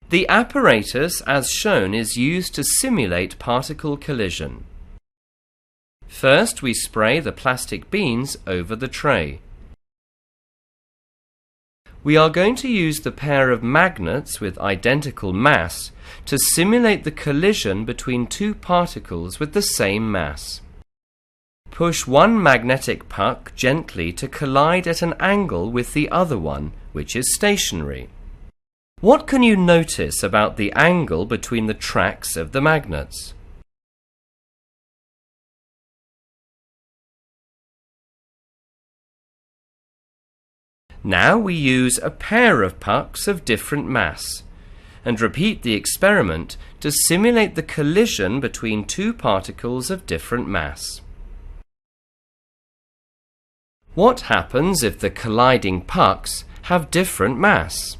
The apparatus as shown is used to simulate particle collision. First, we spray the plastic beans over the tray. We are going to use the pair of magnets with identical mass to simulate the collision between two particles with the same mass. Push one magnetic puck gently to collide at an angle with the other one, which is stationary. What can you notice about the angle between the tracks of the magnets? Now we use a pair of pucks of different mass and repeat the experiment to simulate the collision between two particles of different mass. What happens if the colliding pucks have different mass?